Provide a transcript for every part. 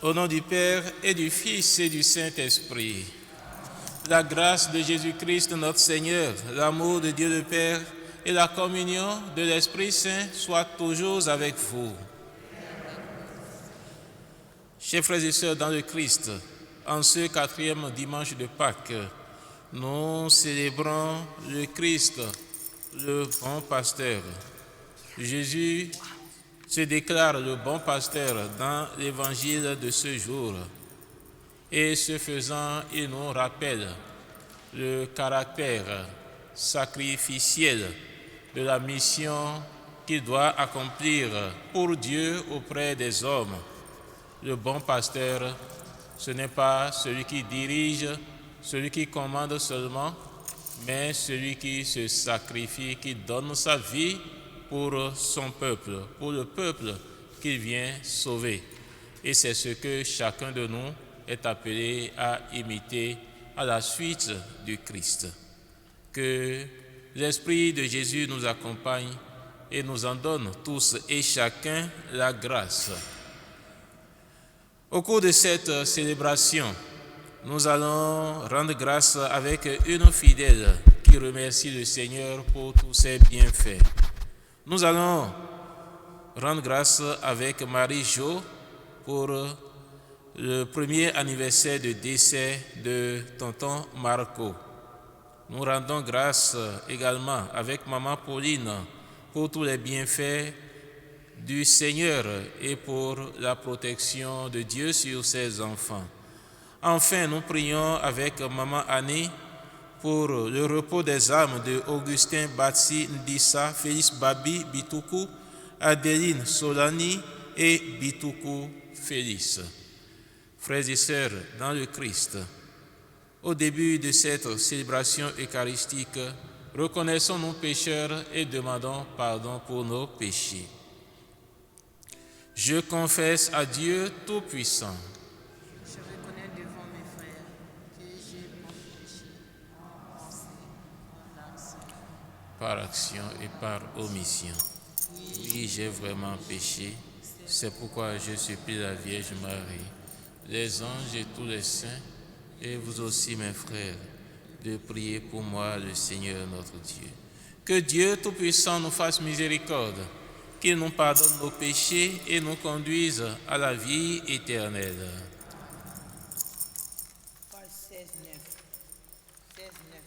Au nom du Père et du Fils et du Saint-Esprit, la grâce de Jésus-Christ notre Seigneur, l'amour de Dieu le Père et la communion de l'Esprit Saint soient toujours avec vous. Chers frères et sœurs dans le Christ, en ce 4e dimanche de Pâques, nous célébrons le Christ, le bon pasteur. Jésus se déclare le bon pasteur dans l'évangile de ce jour. Et ce faisant, il nous rappelle le caractère sacrificiel de la mission qu'il doit accomplir pour Dieu auprès des hommes. Le bon pasteur, ce n'est pas celui qui dirige, celui qui commande seulement, mais celui qui se sacrifie, qui donne sa vie pour son peuple, pour le peuple qu'il vient sauver. Et c'est ce que chacun de nous est appelé à imiter à la suite du Christ. Que l'Esprit de Jésus nous accompagne et nous en donne tous et chacun la grâce. Au cours de cette célébration, nous allons rendre grâce avec une fidèle qui remercie le Seigneur pour tous ses bienfaits. Nous allons rendre grâce avec Marie-Jo pour le premier anniversaire de décès de tonton Marco. Nous rendons grâce également avec maman Pauline pour tous les bienfaits du Seigneur et pour la protection de Dieu sur ses enfants. Enfin, nous prions avec maman Annie pour le repos des âmes de Augustin Batsi Ndissa, Félix Babi Bitoukou, Adeline Solani et Bitoukou Félix. Frères et sœurs dans le Christ, au début de cette célébration eucharistique, reconnaissons nos pécheurs et demandons pardon pour nos péchés. Je confesse à Dieu Tout-Puissant. Je reconnais devant mes frères que j'ai beaucoup péché en pensée, en action, Par action et par omission. Oui, j'ai vraiment péché. C'est pourquoi je supplie la Vierge Marie, les anges et tous les saints, et vous aussi mes frères, de prier pour moi le Seigneur notre Dieu. Que Dieu Tout-Puissant nous fasse miséricorde, qu'il nous pardonne nos péchés et nous conduise à la vie éternelle. page 16, 9. 16, 9.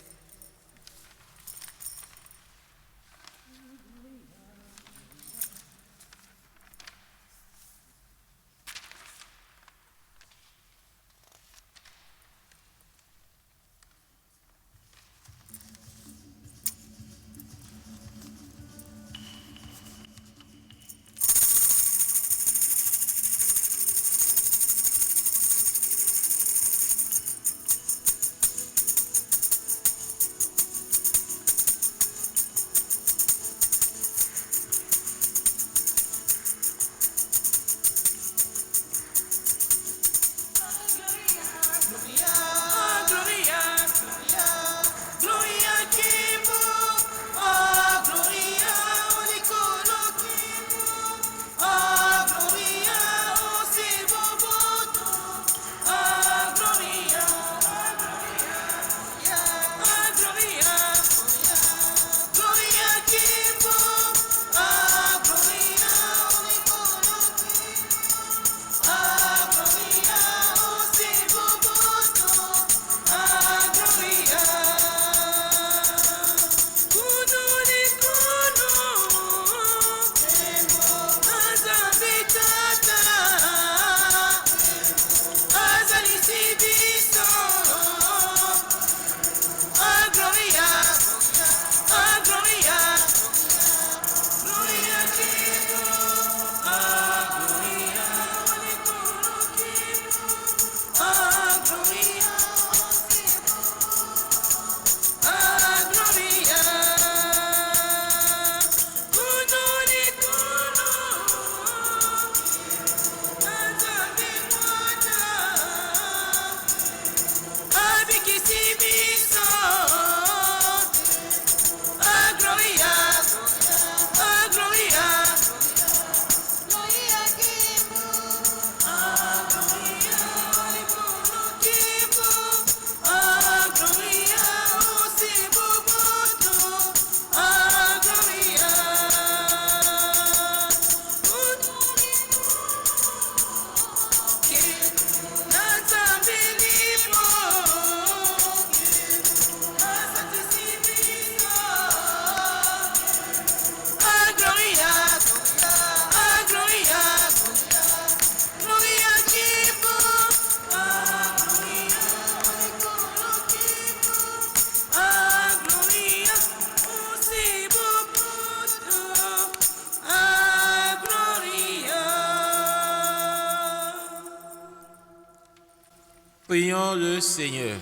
Prions le Seigneur.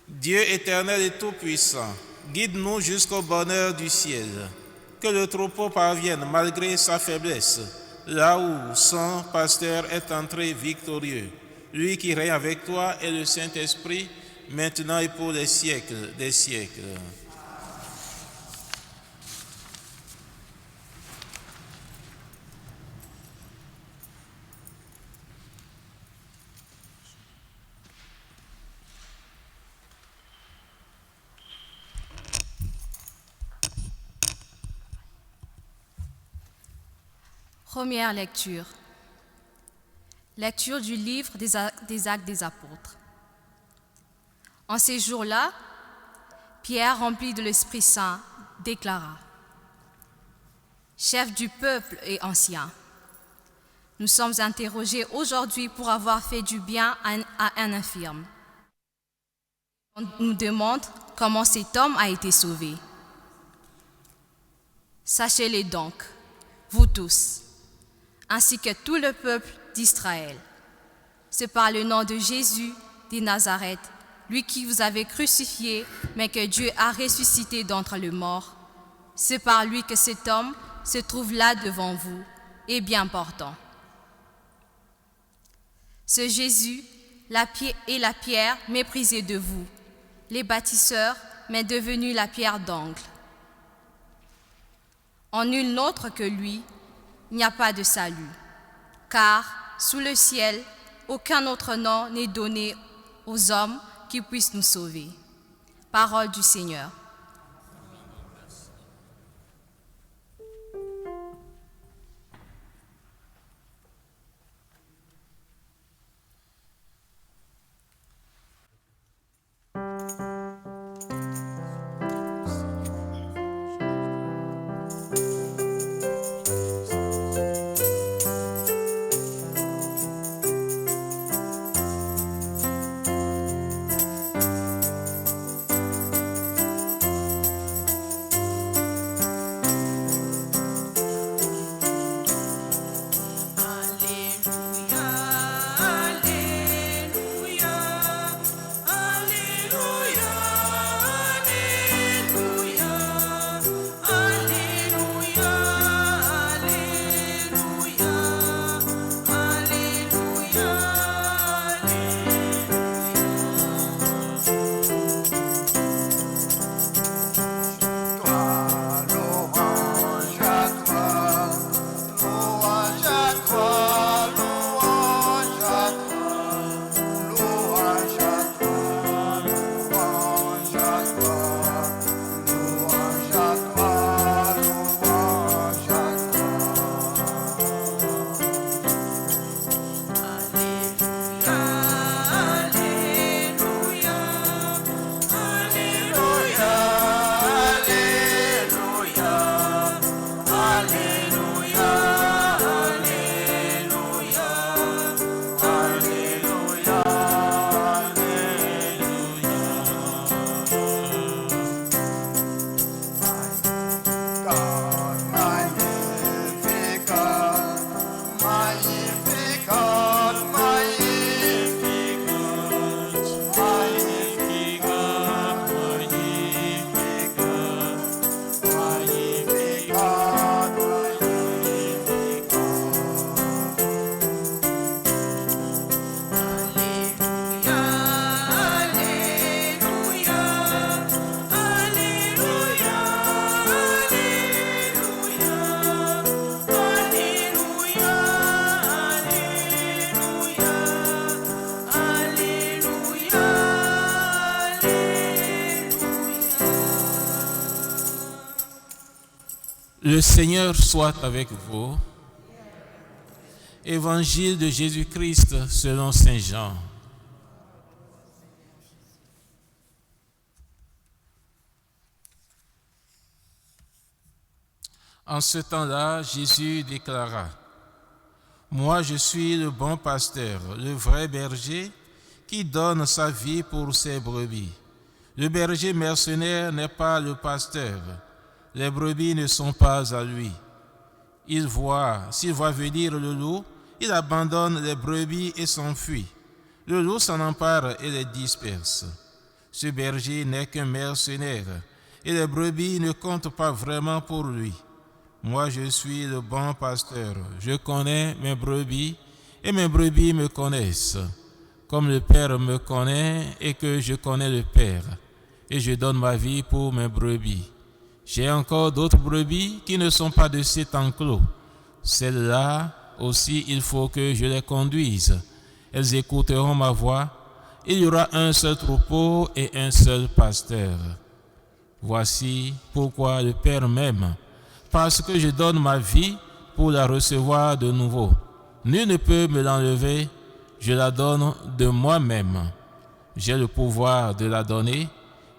Dieu éternel et tout-puissant, guide-nous jusqu'au bonheur du ciel. Que le troupeau parvienne, malgré sa faiblesse, là où son pasteur est entré victorieux. Lui qui règne avec toi et le Saint-Esprit, maintenant et pour les siècles des siècles. Première lecture. Lecture du livre des Actes des Apôtres. En ces jours-là, Pierre, rempli de l'Esprit Saint, déclara: Chefs du peuple et anciens, nous sommes interrogés aujourd'hui pour avoir fait du bien à un infirme. On nous demande comment cet homme a été sauvé. Sachez-le donc, vous tous, ainsi que tout le peuple d'Israël. C'est par le nom de Jésus de Nazareth, lui qui vous avait crucifié, mais que Dieu a ressuscité d'entre les morts. C'est par lui que cet homme se trouve là devant vous, et bien portant. Ce Jésus est la pierre méprisée de vous, les bâtisseurs, mais devenu la pierre d'angle. En nul autre que lui, il n'y a pas de salut, car sous le ciel, aucun autre nom n'est donné aux hommes qui puissent nous sauver. Parole du Seigneur. Le Seigneur soit avec vous. Évangile de Jésus-Christ selon saint Jean. En ce temps-là, Jésus déclara: Moi, je suis le bon pasteur, le vrai berger, qui donne sa vie pour ses brebis. Le berger mercenaire n'est pas le pasteur. Les brebis ne sont pas à lui. S'il voit venir le loup, il abandonne les brebis et s'enfuit. Le loup s'en empare et les disperse. Ce berger n'est qu'un mercenaire, et les brebis ne comptent pas vraiment pour lui. Moi, je suis le bon pasteur. Je connais mes brebis, et mes brebis me connaissent, comme le Père me connaît et que je connais le Père, et je donne ma vie pour mes brebis. J'ai encore d'autres brebis qui ne sont pas de cet enclos. Celles-là aussi, il faut que je les conduise. Elles écouteront ma voix. Il y aura un seul troupeau et un seul pasteur. Voici pourquoi le Père m'aime, parce que je donne ma vie pour la recevoir de nouveau. Nul ne peut me l'enlever, je la donne de moi-même. J'ai le pouvoir de la donner,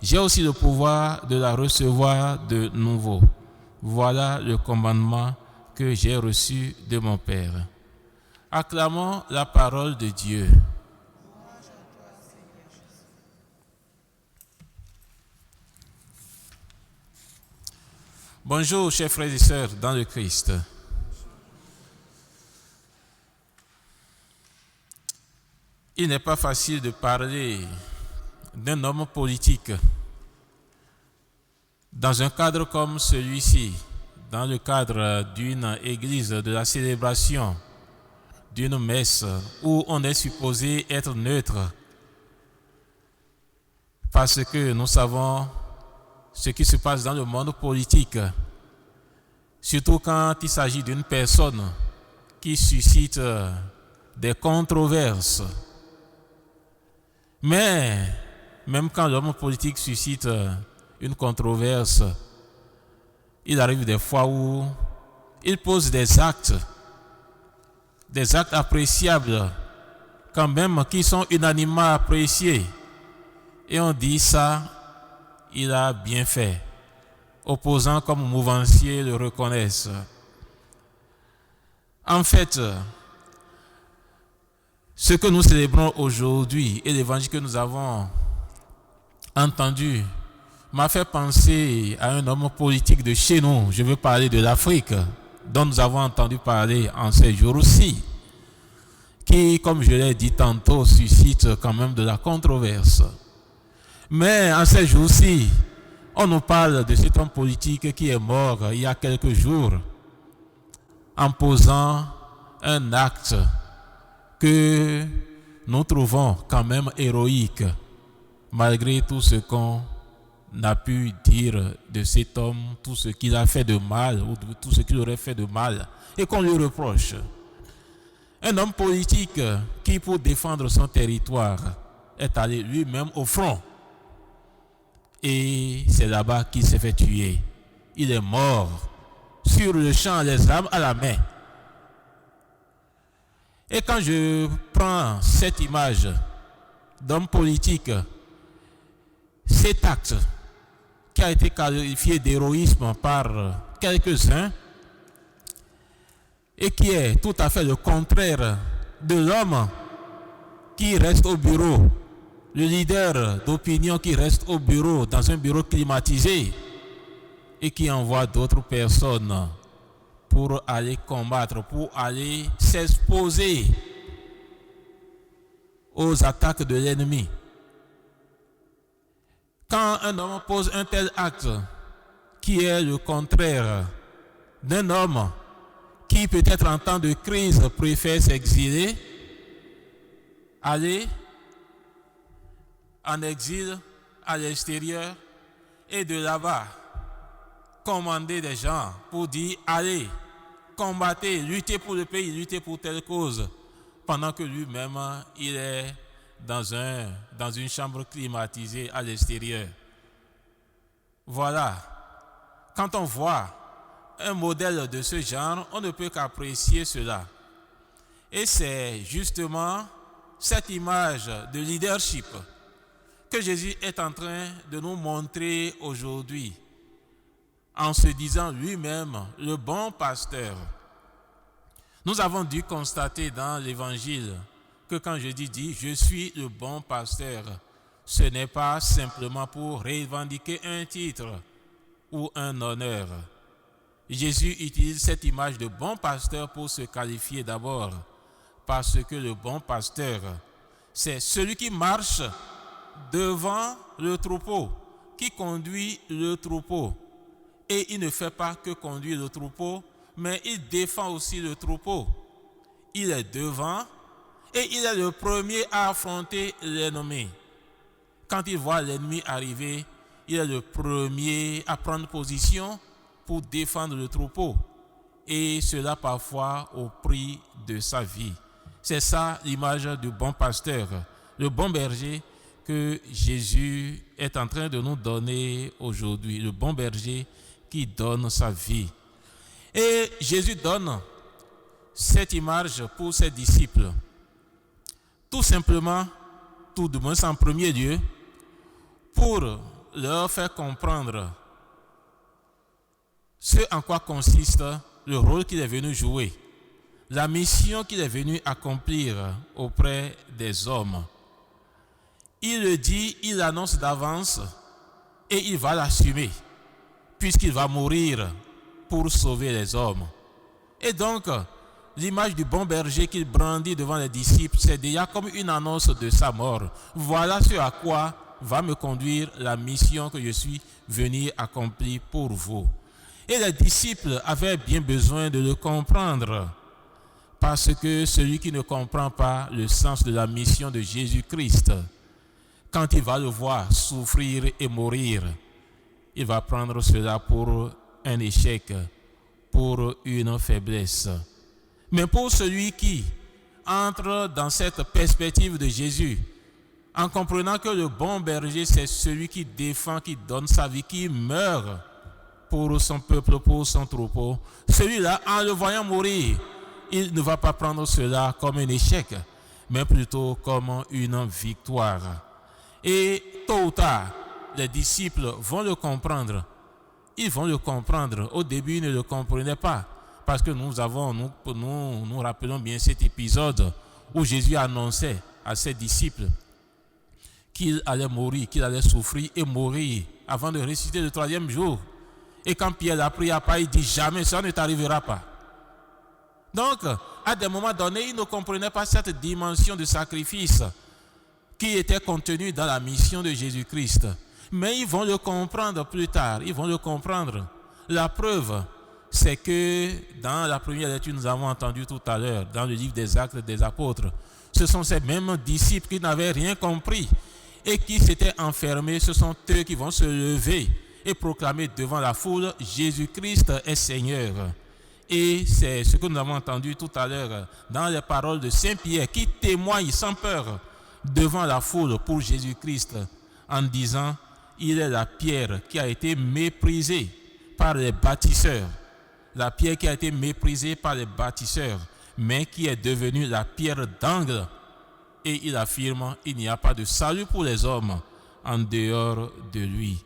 j'ai aussi le pouvoir de la recevoir de nouveau. Voilà le commandement que j'ai reçu de mon Père. Acclamons la parole de Dieu. Bonjour, chers frères et sœurs dans le Christ. Il n'est pas facile de parler d'un homme politique dans un cadre comme celui-ci, dans le cadre d'une église, de la célébration d'une messe où on est supposé être neutre, parce que nous savons ce qui se passe dans le monde politique, surtout quand il s'agit d'une personne qui suscite des controverses. Mais même quand l'homme politique suscite une controverse, il arrive des fois où il pose des actes appréciables, quand même qui sont unanimement appréciés. Et on dit ça, il a bien fait. Opposants comme mouvanciers le reconnaissent. En fait, ce que nous célébrons aujourd'hui et l'évangile que nous avons entendu m'a fait penser à un homme politique de chez nous. Je veux parler de l'Afrique, dont nous avons entendu parler en ces jours-ci, qui, comme je l'ai dit tantôt, suscite quand même de la controverse. Mais en ces jours-ci, on nous parle de cet homme politique qui est mort il y a quelques jours en posant un acte que nous trouvons quand même héroïque, malgré tout ce qu'on a pu dire de cet homme, tout ce qu'il a fait de mal ou tout ce qu'il aurait fait de mal et qu'on lui reproche. Un homme politique qui, pour défendre son territoire, est allé lui-même au front. Et c'est là-bas qu'il s'est fait tuer. Il est mort sur le champ, les armes à la main. Et quand je prends cette image d'homme politique, cet acte qui a été qualifié d'héroïsme par quelques-uns et qui est tout à fait le contraire de l'homme qui reste au bureau, le leader d'opinion qui reste au bureau, dans un bureau climatisé et qui envoie d'autres personnes pour aller combattre, pour aller s'exposer aux attaques de l'ennemi. Quand un homme pose un tel acte qui est le contraire d'un homme qui peut-être en temps de crise préfère s'exiler, aller en exil à l'extérieur et de là-bas commander des gens pour dire allez, combattez, luttez pour le pays, luttez pour telle cause, pendant que lui-même il est dans une chambre climatisée à l'extérieur. Voilà. Quand on voit un modèle de ce genre, on ne peut qu'apprécier cela. Et c'est justement cette image de leadership que Jésus est en train de nous montrer aujourd'hui, en se disant lui-même le bon pasteur. Nous avons dû constater dans l'évangile que quand Jésus dit « Je suis le bon pasteur », ce n'est pas simplement pour revendiquer un titre ou un honneur. Jésus utilise cette image de bon pasteur pour se qualifier d'abord, parce que le bon pasteur, C'est celui qui marche devant le troupeau, qui conduit le troupeau. Et il ne fait pas que conduire le troupeau, mais il défend aussi le troupeau. Il est devant et il est le premier à affronter l'ennemi. Quand il voit l'ennemi arriver, il est le premier à prendre position pour défendre le troupeau. Et cela parfois au prix de sa vie. C'est ça l'image du bon pasteur, le bon berger que Jésus est en train de nous donner aujourd'hui. Le bon berger qui donne sa vie. Et Jésus donne cette image pour ses disciples. Tout simplement, tout de moins en premier lieu, pour leur faire comprendre ce en quoi consiste le rôle qu'il est venu jouer, la mission qu'il est venu accomplir auprès des hommes. Il le dit, il l'annonce d'avance et il va l'assumer, puisqu'il va mourir pour sauver les hommes. Et donc, l'image du bon berger qu'il brandit devant les disciples, c'est déjà comme une annonce de sa mort. Voilà ce à quoi va me conduire la mission que je suis venu accomplir pour vous. Et les disciples avaient bien besoin de le comprendre, parce que celui qui ne comprend pas le sens de la mission de Jésus-Christ, quand il va le voir souffrir et mourir, il va prendre cela pour un échec, pour une faiblesse. Mais pour celui qui entre dans cette perspective de Jésus, en comprenant que le bon berger, c'est celui qui défend, qui donne sa vie, qui meurt pour son peuple, pour son troupeau, celui-là, en le voyant mourir, il ne va pas prendre cela comme un échec, mais plutôt comme une victoire. Et tôt ou tard, les disciples vont le comprendre. Ils vont le comprendre. Au début, ils ne le comprenaient pas. Parce que nous rappelons bien cet épisode où Jésus annonçait à ses disciples qu'il allait mourir, qu'il allait souffrir et mourir avant de ressusciter le troisième jour. Et quand Pierre l'a pris à part, il dit jamais, ça ne t'arrivera pas. Donc, à des moments donnés, ils ne comprenaient pas cette dimension de sacrifice qui était contenue dans la mission de Jésus-Christ. Mais ils vont le comprendre plus tard, ils vont le comprendre. La preuve, c'est que dans la première lecture, nous avons entendu tout à l'heure, dans le livre des Actes des Apôtres, ce sont ces mêmes disciples qui n'avaient rien compris et qui s'étaient enfermés. Ce sont eux qui vont se lever et proclamer devant la foule, Jésus-Christ est Seigneur. Et c'est ce que nous avons entendu tout à l'heure dans les paroles de Saint Pierre qui témoigne sans peur devant la foule pour Jésus-Christ en disant, il est la pierre qui a été méprisée par les bâtisseurs. La pierre qui a été méprisée par les bâtisseurs, mais qui est devenue la pierre d'angle. Et il affirme, il n'y a pas de salut pour les hommes en dehors de lui.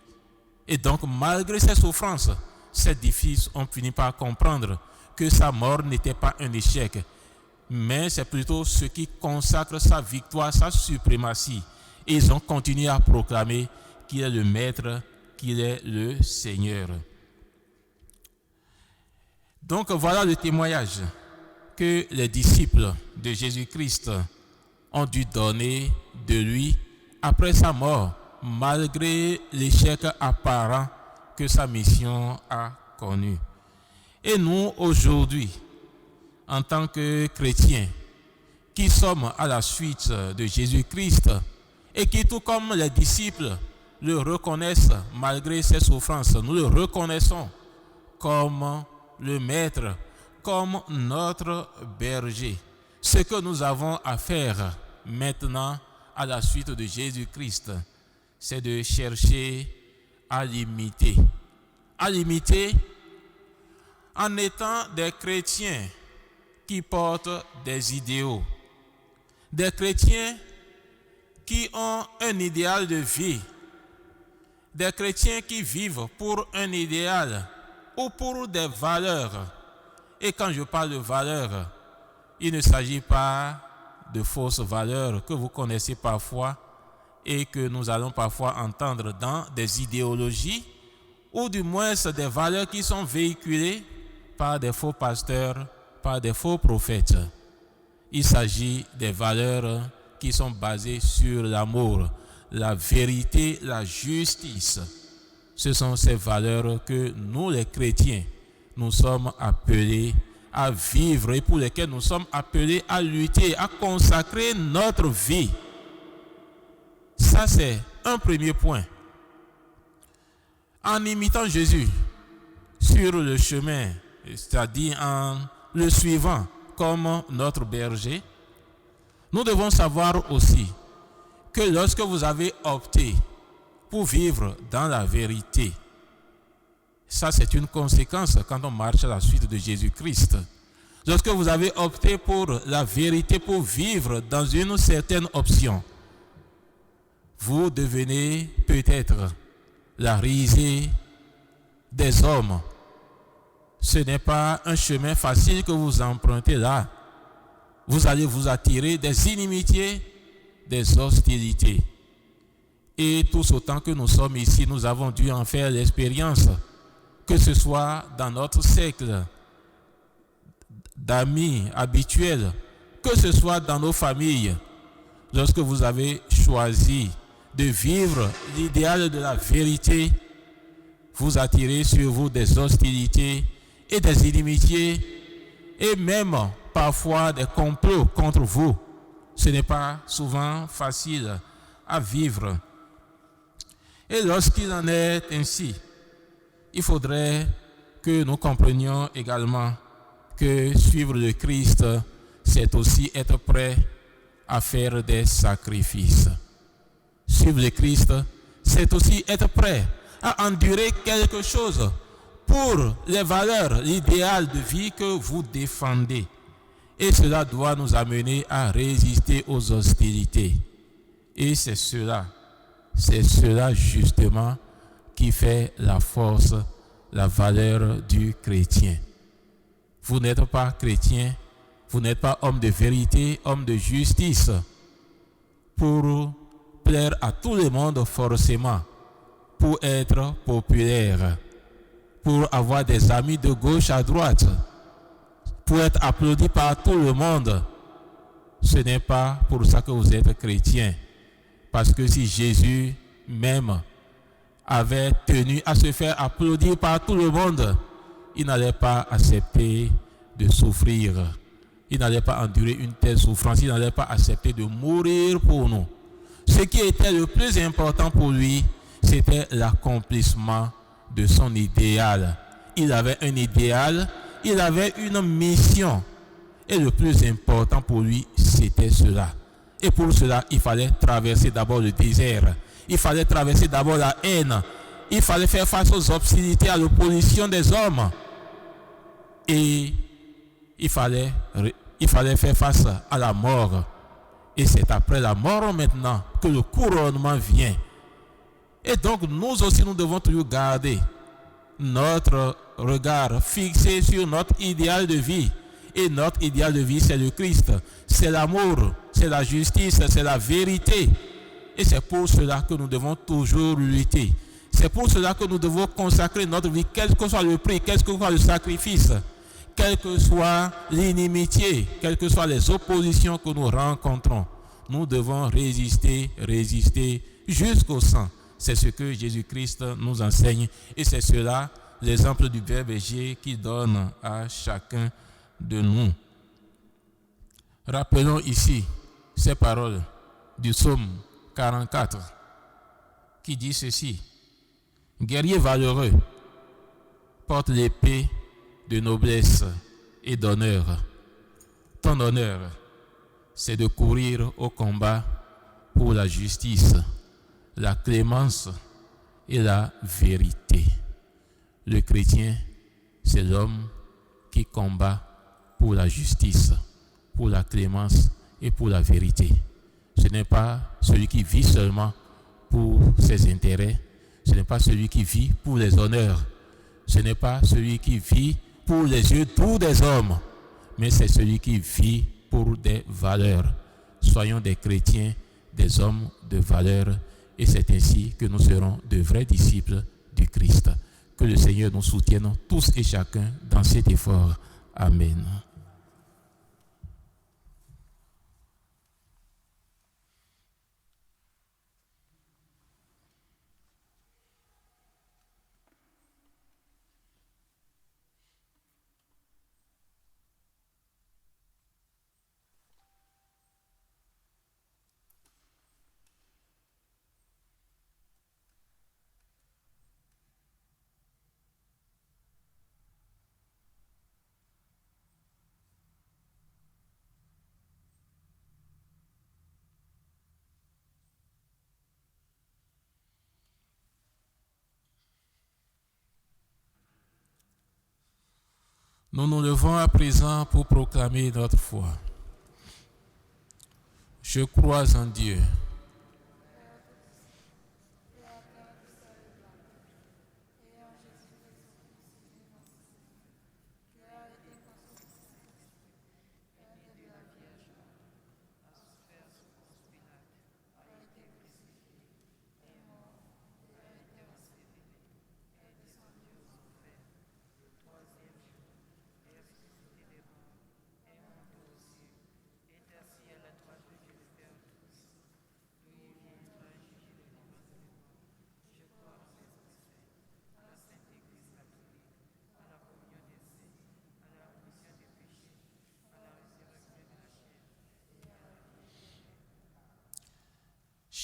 Et donc, malgré ces souffrances, ces disciples ont fini par comprendre que sa mort n'était pas un échec, mais c'est plutôt ce qui consacre sa victoire, sa suprématie. Et ils ont continué à proclamer qu'il est le Maître, qu'il est le Seigneur. Donc voilà le témoignage que les disciples de Jésus-Christ ont dû donner de lui après sa mort, malgré l'échec apparent que sa mission a connu. Et nous, aujourd'hui, en tant que chrétiens, qui sommes à la suite de Jésus-Christ et qui, tout comme les disciples, le reconnaissent malgré ses souffrances, nous le reconnaissons comme le Maître, comme notre berger. Ce que nous avons à faire maintenant à la suite de Jésus-Christ, c'est de chercher à l'imiter. À l'imiter en étant des chrétiens qui portent des idéaux. Des chrétiens qui ont un idéal de vie. Des chrétiens qui vivent pour un idéal ou pour des valeurs. Et quand je parle de valeurs, il ne s'agit pas de fausses valeurs que vous connaissez parfois et que nous allons parfois entendre dans des idéologies ou du moins des valeurs qui sont véhiculées par des faux pasteurs, par des faux prophètes. Il s'agit des valeurs qui sont basées sur l'amour, la vérité, la justice. Ce sont ces valeurs que nous, les chrétiens, nous sommes appelés à vivre et pour lesquelles nous sommes appelés à lutter, à consacrer notre vie. Ça, c'est un premier point. En imitant Jésus sur le chemin, c'est-à-dire en le suivant comme notre berger, nous devons savoir aussi que lorsque vous avez opté pour vivre dans la vérité, ça c'est une conséquence quand on marche à la suite de Jésus-Christ. Lorsque vous avez opté pour la vérité, pour vivre dans une certaine option, vous devenez peut-être la risée des hommes. Ce n'est pas un chemin facile que vous empruntez là. Vous allez vous attirer des inimitiés, des hostilités. Et tous autant que nous sommes ici, nous avons dû en faire l'expérience, que ce soit dans notre cercle d'amis habituels, que ce soit dans nos familles. Lorsque vous avez choisi de vivre l'idéal de la vérité, vous attirez sur vous des hostilités et des inimitiés et même parfois des complots contre vous. Ce n'est pas souvent facile à vivre. Et lorsqu'il en est ainsi, il faudrait que nous comprenions également que suivre le Christ, c'est aussi être prêt à faire des sacrifices. Suivre le Christ, c'est aussi être prêt à endurer quelque chose pour les valeurs, l'idéal de vie que vous défendez. Et cela doit nous amener à résister aux hostilités. Et c'est cela justement qui fait la force, la valeur du chrétien. Vous n'êtes pas chrétien, vous n'êtes pas homme de vérité, homme de justice, pour plaire à tout le monde forcément, pour être populaire, pour avoir des amis de gauche à droite, pour être applaudi par tout le monde. Ce n'est pas pour ça que vous êtes chrétien. Parce que si Jésus même avait tenu à se faire applaudir par tout le monde, il n'allait pas accepter de souffrir. Il n'allait pas endurer une telle souffrance. Il n'allait pas accepter de mourir pour nous. Ce qui était le plus important pour lui, c'était l'accomplissement de son idéal. Il avait un idéal, il avait une mission. Et le plus important pour lui, c'était cela. Et pour cela, il fallait traverser d'abord le désert. Il fallait traverser d'abord la haine. Il fallait faire face aux hostilités, à l'opposition des hommes. Et il fallait faire face à la mort. Et c'est après la mort maintenant que le couronnement vient. Et donc nous aussi, nous devons toujours garder notre regard fixé sur notre idéal de vie. Et notre idéal de vie, c'est le Christ. C'est l'amour, c'est la justice, c'est la vérité. Et c'est pour cela que nous devons toujours lutter. C'est pour cela que nous devons consacrer notre vie, quel que soit le prix, quel que soit le sacrifice, quelle que soit l'inimitié, quelles que soient les oppositions que nous rencontrons. Nous devons résister jusqu'au sang. C'est ce que Jésus-Christ nous enseigne. Et c'est cela, l'exemple du berger qu'il donne à chacun de nous. Rappelons ici ces paroles du psaume 44 qui dit ceci: guerrier valeureux, porte l'épée de noblesse et d'honneur. Ton honneur, c'est de courir au combat pour la justice, la clémence et la vérité. Le chrétien, c'est l'homme qui combat pour la justice, pour la clémence et pour la vérité. Ce n'est pas celui qui vit seulement pour ses intérêts. Ce n'est pas celui qui vit pour les honneurs. Ce n'est pas celui qui vit pour les yeux doux des hommes. Mais c'est celui qui vit pour des valeurs. Soyons des chrétiens, des hommes de valeur. Et c'est ainsi que nous serons de vrais disciples du Christ. Que le Seigneur nous soutienne tous et chacun dans cet effort. Amen. Nous nous levons à présent pour proclamer notre foi. Je crois en Dieu,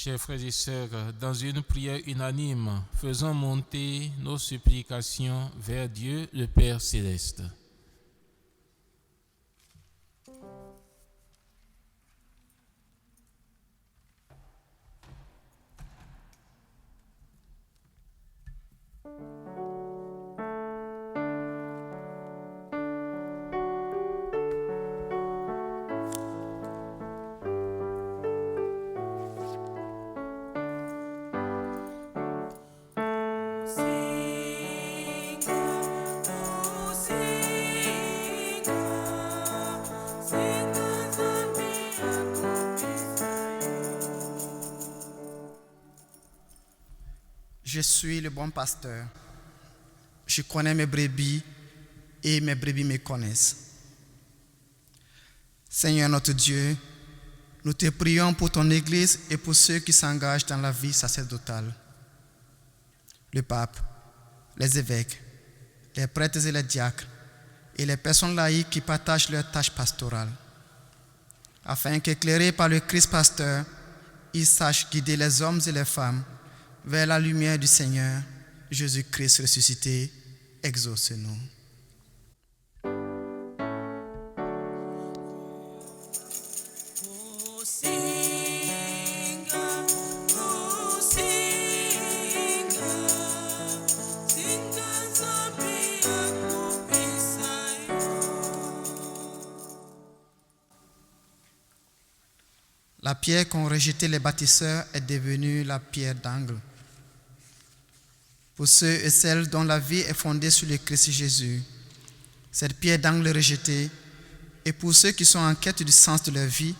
chers frères et sœurs, dans une prière unanime, faisons monter nos supplications vers Dieu, le Père céleste. Je suis le bon pasteur. Je connais mes brebis et mes brebis me connaissent. Seigneur notre Dieu, nous te prions pour ton Église et pour ceux qui s'engagent dans la vie sacerdotale. Le pape, les évêques, les prêtres et les diacres et les personnes laïques qui partagent leurs tâches pastorales, afin qu'éclairés par le Christ pasteur, ils sachent guider les hommes et les femmes vers la lumière du Seigneur, Jésus-Christ ressuscité, exauce-nous. La pierre qu'ont rejetée les bâtisseurs est devenue la pierre d'angle. Pour ceux et celles dont la vie est fondée sur le Christ Jésus, cette pierre d'angle rejetée, et pour ceux qui sont en quête du sens de leur vie,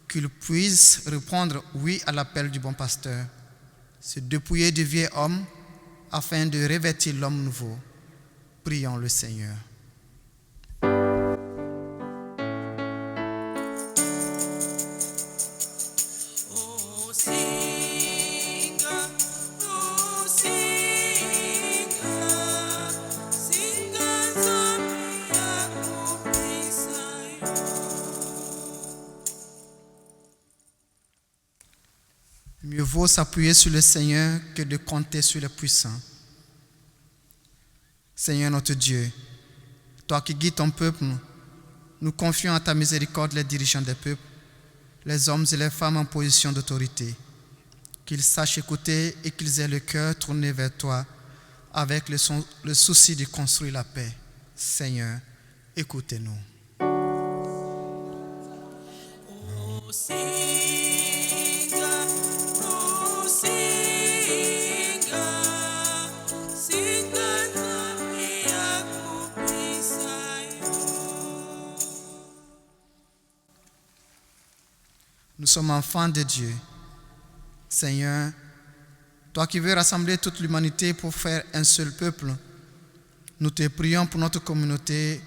qu'ils puissent répondre oui à l'appel du bon pasteur, se dépouiller du vieil homme afin de revêtir l'homme nouveau. Prions le Seigneur. Mieux vaut s'appuyer sur le Seigneur que de compter sur les puissants. Seigneur notre Dieu, toi qui guides ton peuple, nous confions à ta miséricorde les dirigeants des peuples, les hommes et les femmes en position d'autorité, qu'ils sachent écouter et qu'ils aient le cœur tourné vers toi avec le souci de construire la paix. Seigneur, écoutez-nous. Nous sommes enfants de Dieu. Seigneur, toi qui veux rassembler toute l'humanité pour faire un seul peuple, nous te prions pour notre communauté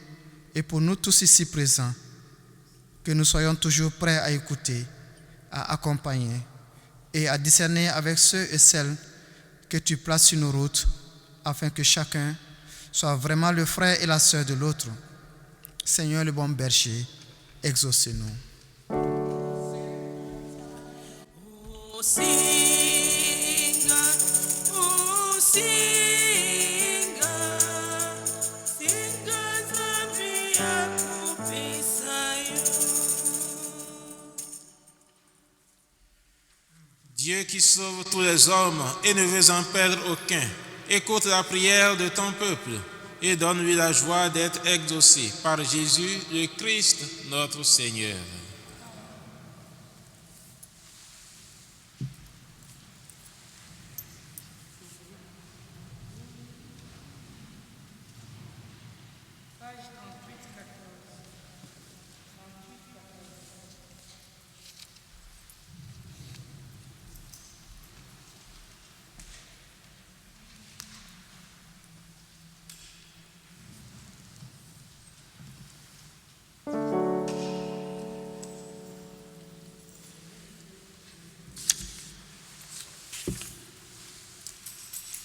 et pour nous tous ici présents, que nous soyons toujours prêts à écouter, à accompagner et à discerner avec ceux et celles que tu places sur nos routes, afin que chacun soit vraiment le frère et la sœur de l'autre. Seigneur le bon berger, exauce-nous. Dieu qui sauve tous les hommes et ne veut en perdre aucun, écoute la prière de ton peuple et donne-lui la joie d'être exaucé par Jésus le Christ, notre Seigneur.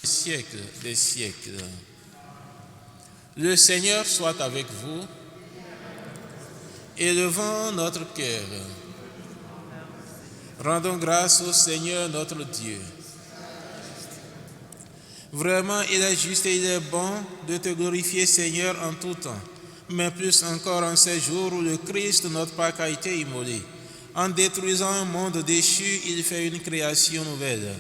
Siècles des siècles. Le Seigneur soit avec vous. Élevons notre cœur. Rendons grâce au Seigneur notre Dieu. Vraiment, il est juste et il est bon de te glorifier, Seigneur, en tout temps, mais plus encore en ces jours où le Christ, notre Pâque, a été immolé. En détruisant un monde déchu, il fait une création nouvelle.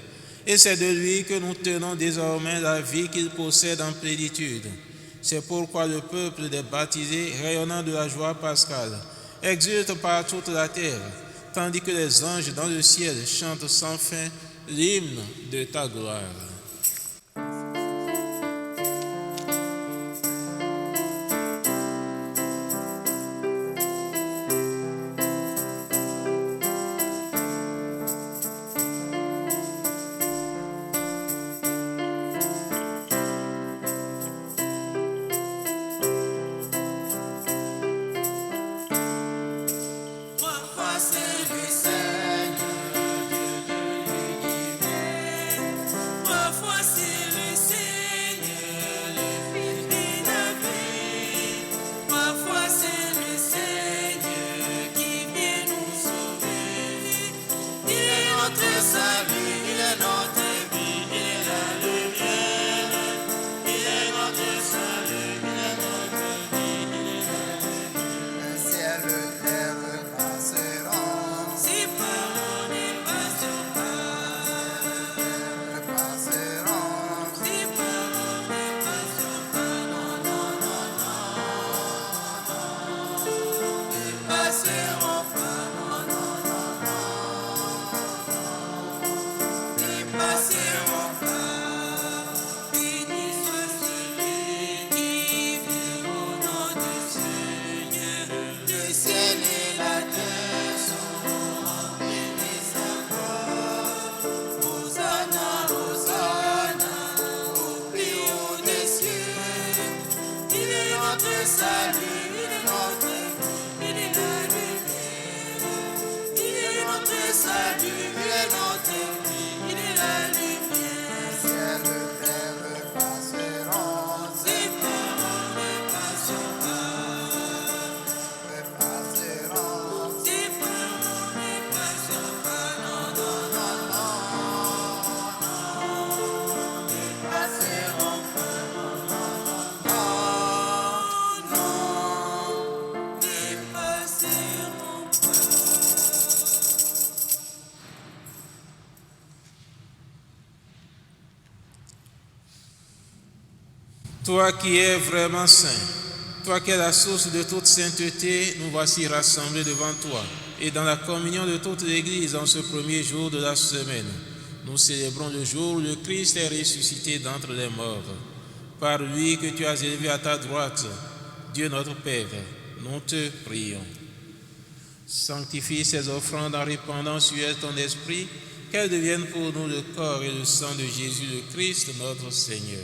Et c'est de lui que nous tenons désormais la vie qu'il possède en plénitude. C'est pourquoi le peuple des baptisés, rayonnant de la joie pascale, exulte par toute la terre, tandis que les anges dans le ciel chantent sans fin l'hymne de ta gloire. Toi qui es vraiment saint, toi qui es la source de toute sainteté, nous voici rassemblés devant toi. Et dans la communion de toute l'Église, en ce premier jour de la semaine, nous célébrons le jour où le Christ est ressuscité d'entre les morts. Par lui que tu as élevé à ta droite, Dieu notre Père, nous te prions. Sanctifie ces offrandes en répandant sur elles ton esprit, qu'elles deviennent pour nous le corps et le sang de Jésus le Christ, notre Seigneur.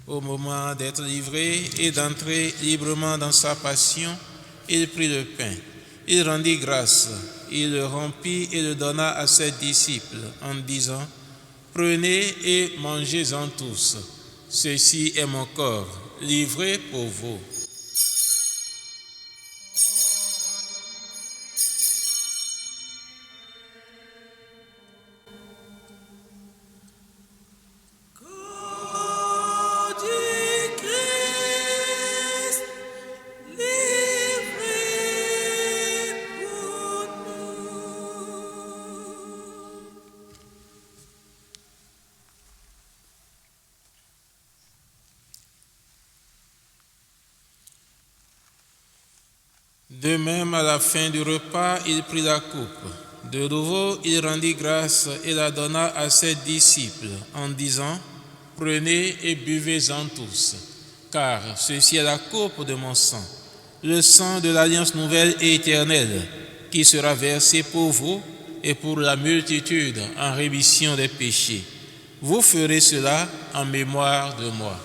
Au moment d'être livré et d'entrer librement dans sa passion, il prit le pain, il rendit grâce, il le rompit et le donna à ses disciples en disant : Prenez et mangez-en tous, ceci est mon corps, livré pour vous. De même, à la fin du repas, il prit la coupe. De nouveau, il rendit grâce et la donna à ses disciples en disant, « Prenez et buvez-en tous, car ceci est la coupe de mon sang, le sang de l'alliance nouvelle et éternelle, qui sera versé pour vous et pour la multitude en rémission des péchés. Vous ferez cela en mémoire de moi. »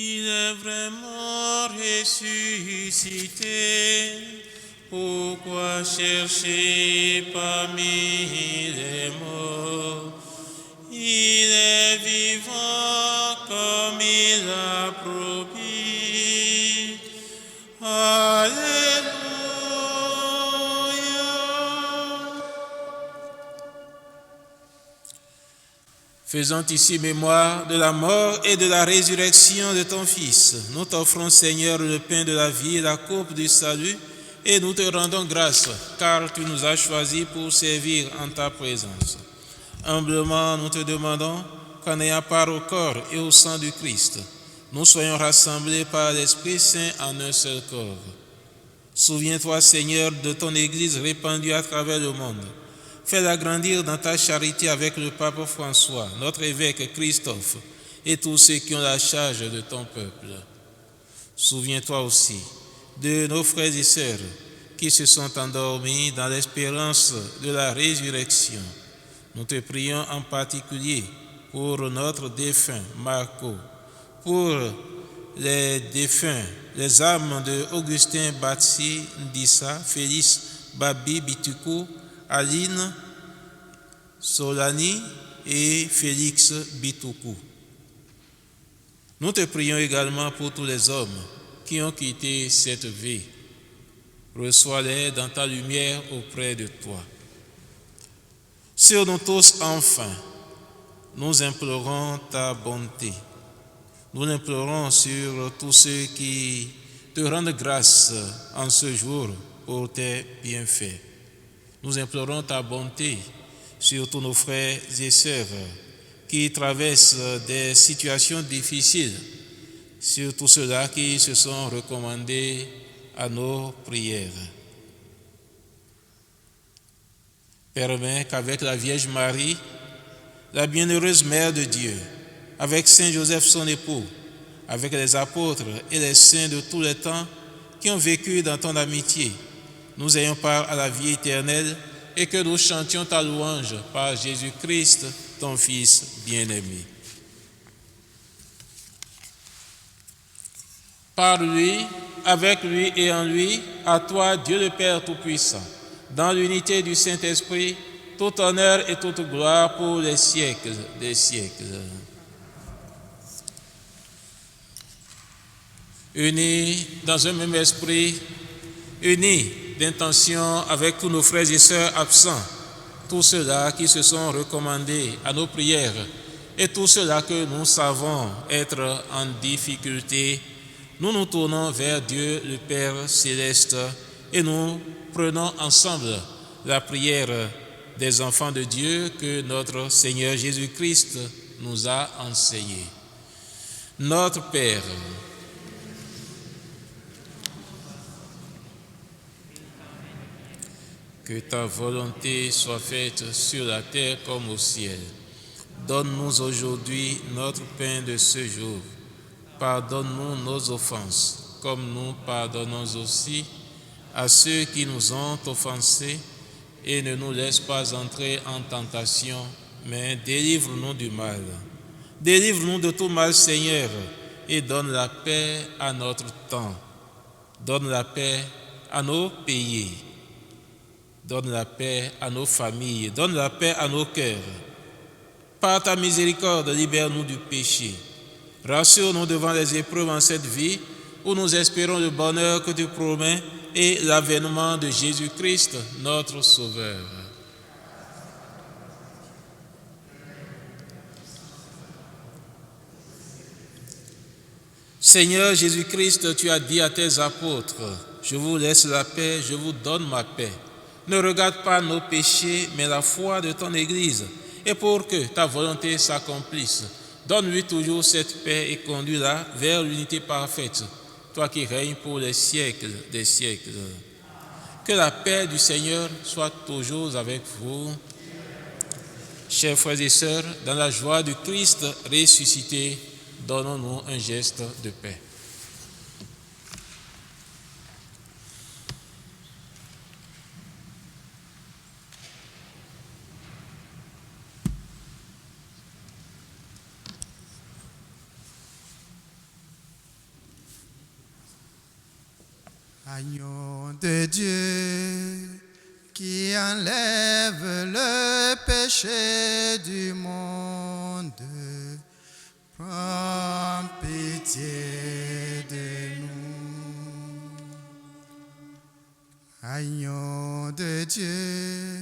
Il est vraiment ressuscité. Pourquoi chercher parmi les morts? Il est vivant comme il a promis. Alléluia. Faisons ici mémoire de la mort et de la résurrection de ton Fils. Nous t'offrons, Seigneur, le pain de la vie et la coupe du salut, et nous te rendons grâce, car tu nous as choisis pour servir en ta présence. Humblement, nous te demandons qu'en ayant part au corps et au sang du Christ, nous soyons rassemblés par l'Esprit Saint en un seul corps. Souviens-toi, Seigneur, de ton Église répandue à travers le monde. Fais-la grandir dans ta charité avec le pape François, notre évêque Christophe et tous ceux qui ont la charge de ton peuple. Souviens-toi aussi de nos frères et sœurs qui se sont endormis dans l'espérance de la résurrection. Nous te prions en particulier pour notre défunt Marco, pour les défunts, les âmes de Augustin Batsi Ndissa, Félix Babi Bituku, Aline Solani et Félix Bituku. Nous te prions également pour tous les hommes qui ont quitté cette vie. Reçois-les dans ta lumière auprès de toi. Sur nous tous, enfin, nous implorons ta bonté. Nous l'implorons sur tous ceux qui te rendent grâce en ce jour pour tes bienfaits. Nous implorons ta bonté sur tous nos frères et sœurs qui traversent des situations difficiles, sur tous ceux-là qui se sont recommandés à nos prières. Permets qu'avec la Vierge Marie, la bienheureuse Mère de Dieu, avec Saint Joseph son époux, avec les apôtres et les saints de tous les temps qui ont vécu dans ton amitié, nous ayons part à la vie éternelle et que nous chantions ta louange par Jésus-Christ, ton Fils bien-aimé. Par lui, avec lui et en lui, à toi, Dieu le Père Tout-Puissant, dans l'unité du Saint-Esprit, tout honneur et toute gloire pour les siècles des siècles. Unis dans un même esprit, unis d'intention avec tous nos frères et sœurs absents, tous ceux-là qui se sont recommandés à nos prières et tous ceux-là que nous savons être en difficulté, nous nous tournons vers Dieu le Père céleste et nous prenons ensemble la prière des enfants de Dieu que notre Seigneur Jésus-Christ nous a enseignée. Notre Père, que ta volonté soit faite sur la terre comme au ciel. Donne-nous aujourd'hui notre pain de ce jour. Pardonne-nous nos offenses, comme nous pardonnons aussi à ceux qui nous ont offensés, et ne nous laisse pas entrer en tentation, mais délivre-nous du mal. Délivre-nous de tout mal, Seigneur, et donne la paix à notre temps. Donne la paix à nos pays. Donne la paix à nos familles, donne la paix à nos cœurs. Par ta miséricorde, libère-nous du péché. Rassure-nous devant les épreuves en cette vie, où nous espérons le bonheur que tu promets et l'avènement de Jésus-Christ, notre Sauveur. Seigneur Jésus-Christ, tu as dit à tes apôtres, « Je vous laisse la paix, je vous donne ma paix. Ne regarde pas nos péchés, mais la foi de ton Église. Et pour que ta volonté s'accomplisse, donne-lui toujours cette paix et conduis-la vers l'unité parfaite, toi qui règnes pour les siècles des siècles. » Que la paix du Seigneur soit toujours avec vous. Chers frères et sœurs, dans la joie du Christ ressuscité, donnons-nous un geste de paix. Agneau de Dieu qui enlève le péché du monde, prends pitié de nous. Agneau de Dieu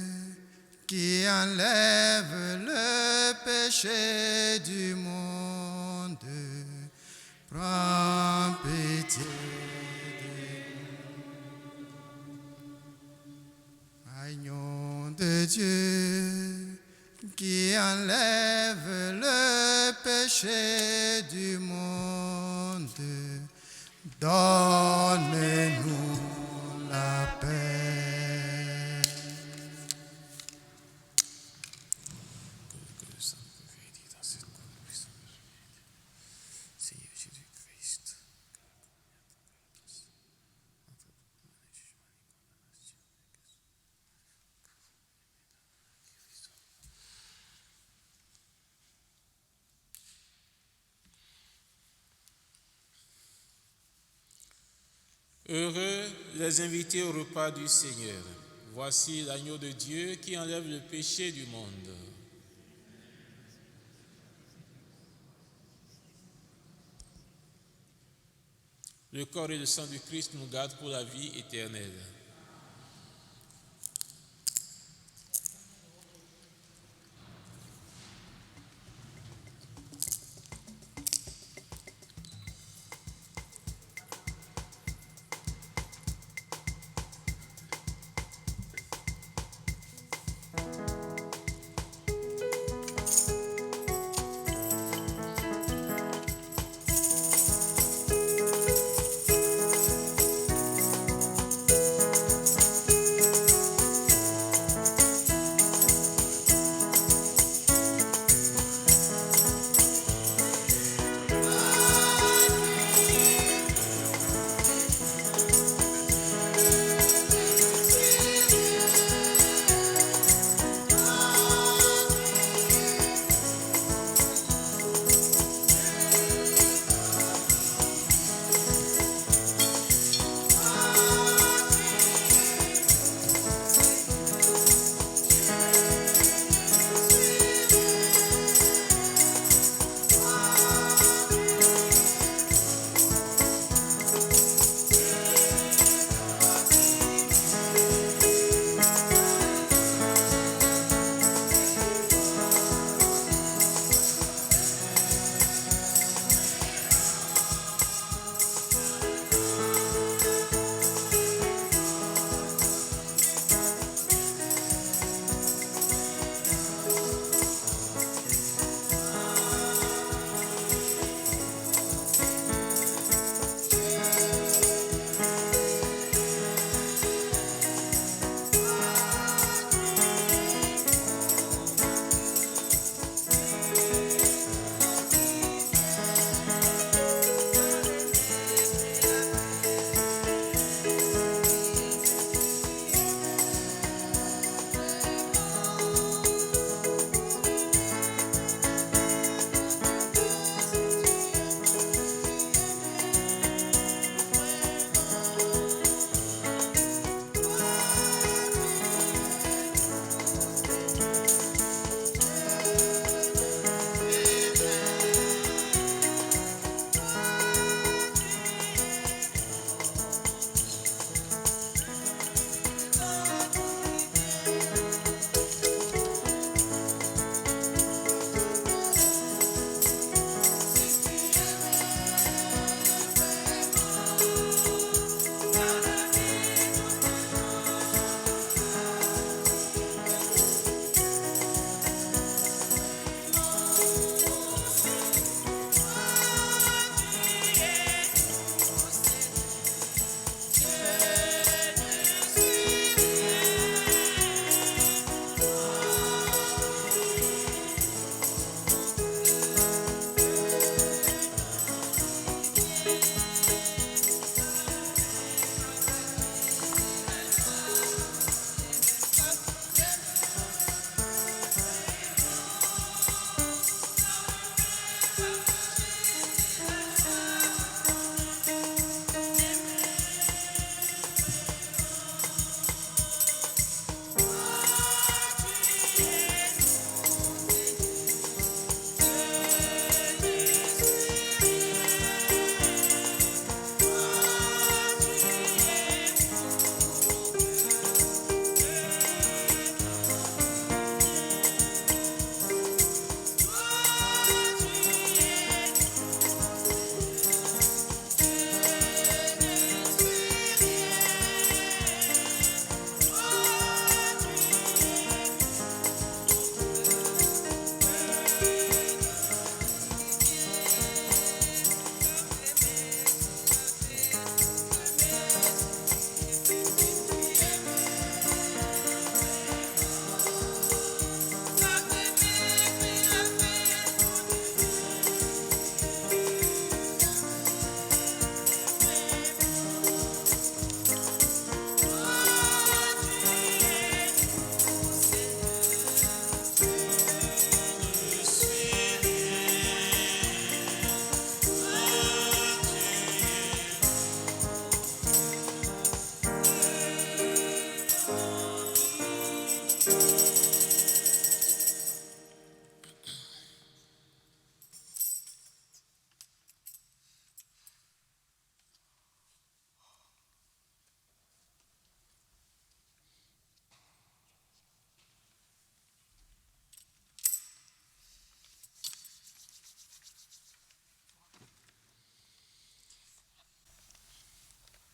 qui enlève le péché du monde, prends pitié. Agneau de Dieu qui enlève le péché du monde, donne-nous la paix. Que le sang rédit dans cette conduite, Seigneur Jésus-Christ. Heureux les invités au repas du Seigneur. Voici l'agneau de Dieu qui enlève le péché du monde. Le corps et le sang du Christ nous gardent pour la vie éternelle.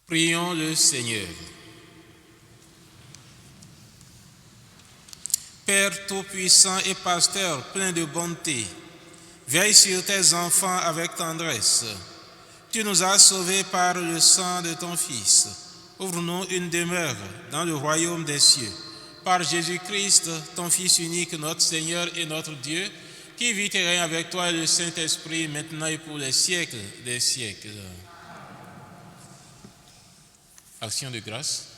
Prions le Seigneur. Père Tout-Puissant et Pasteur plein de bonté, veille sur tes enfants avec tendresse. Tu nous as sauvés par le sang de ton Fils. Ouvre-nous une demeure dans le royaume des cieux. Par Jésus-Christ, ton Fils unique, notre Seigneur et notre Dieu, qui vit et règne avec toi et le Saint-Esprit, maintenant et pour les siècles des siècles. Action de grâce.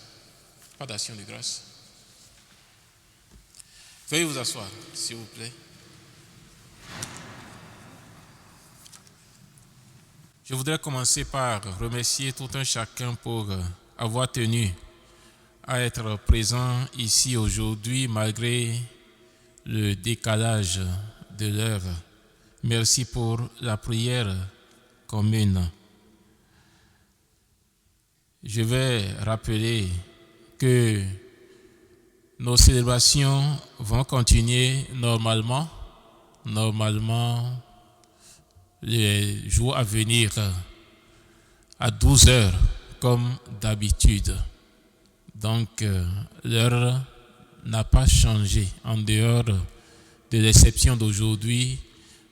Pas d'action de grâce. Veuillez vous asseoir, s'il vous plaît. Je voudrais commencer par remercier tout un chacun pour avoir tenu à être présent ici aujourd'hui malgré le décalage de l'heure. Merci pour la prière commune. Je vais rappeler que nos célébrations vont continuer normalement les jours à venir à 12 heures comme d'habitude. Donc l'heure n'a pas changé. En dehors de l'exception d'aujourd'hui,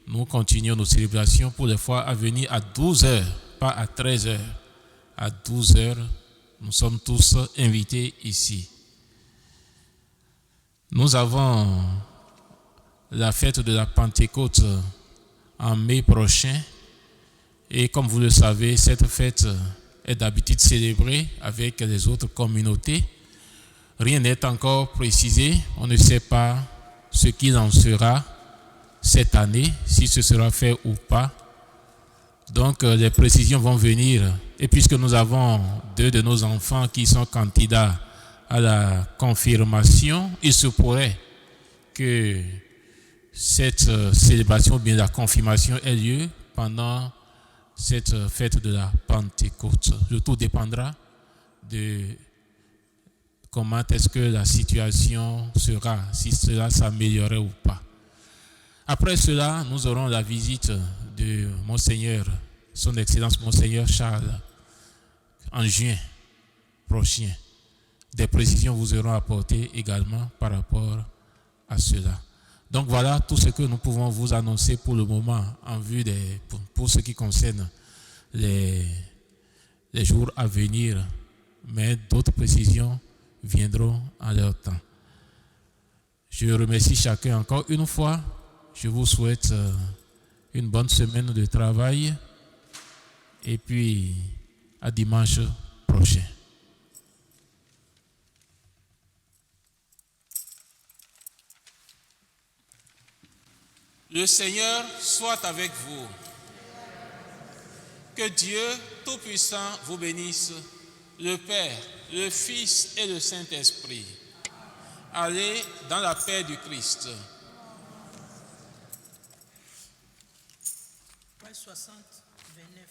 nous continuons nos célébrations pour les fois à venir à 12 heures, pas à 13 heures. À 12 heures, nous sommes tous invités ici. Nous avons la fête de la Pentecôte en mai prochain et comme vous le savez, cette fête est d'habitude célébrée avec les autres communautés. Rien n'est encore précisé, on ne sait pas ce qu'il en sera cette année, si ce sera fait ou pas. Donc les précisions vont venir et puisque nous avons 2 de nos enfants qui sont candidats à la confirmation, il se pourrait que cette célébration, bien la confirmation, ait lieu pendant cette fête de la Pentecôte. Le tout dépendra de comment est-ce que la situation sera, si cela s'améliorerait ou pas. Après cela, nous aurons la visite de Monseigneur, Son Excellence Monseigneur Charles, en juin prochain. Des précisions vous seront apportées également par rapport à cela. Donc voilà tout ce que nous pouvons vous annoncer pour le moment en vue pour ce qui concerne les jours à venir. Mais d'autres précisions viendront en leur temps. Je remercie chacun encore une fois. Je vous souhaite une bonne semaine de travail et puis à dimanche prochain. Le Seigneur soit avec vous. Que Dieu Tout-Puissant vous bénisse, le Père, le Fils et le Saint-Esprit. Allez dans la paix du Christ. Page 60, 29.